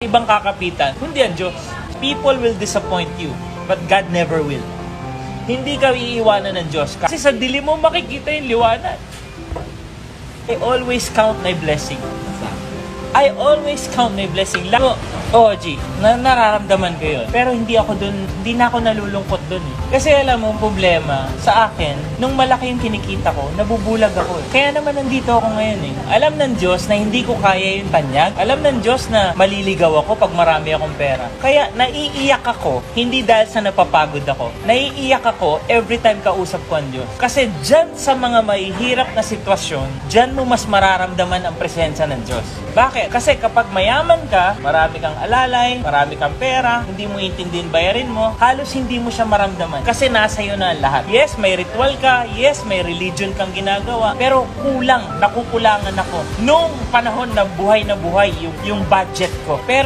ibang kakapitan, kundi ang Diyos. People will disappoint you, but God never will. Hindi ka iiwanan ng Diyos. Kasi sa dilim mo makikita yung liwanag. I always count my blessing. I always count my blessing. G, nararamdaman ko yun. Pero hindi na ako nalulungkot dun eh. Kasi alam mo, problema sa akin, nung malaki yung kinikita ko, nabubulag ako eh. Kaya naman nandito ako ngayon eh. Alam ng Diyos na hindi ko kaya yung tanyag. Alam ng Diyos na maliligaw ako pag marami akong pera. Kaya naiiyak ako, hindi dahil sa napapagod ako. Naiiyak ako every time kausap ko ang Diyos. Kasi dyan sa mga mahihirap na sitwasyon, dyan mo mas mararamdaman ang presensya ng Diyos. Bakit? Kasi kapag mayaman ka, marami kang alalay, marami kang pera, hindi mo intindihin bayarin mo, halos hindi mo siya maramdaman. Kasi nasa iyo na ang lahat. Yes, may ritual ka. Yes, may religion kang ginagawa. Pero nakukulangan ako. Noong panahon na buhay yung budget ko. Pero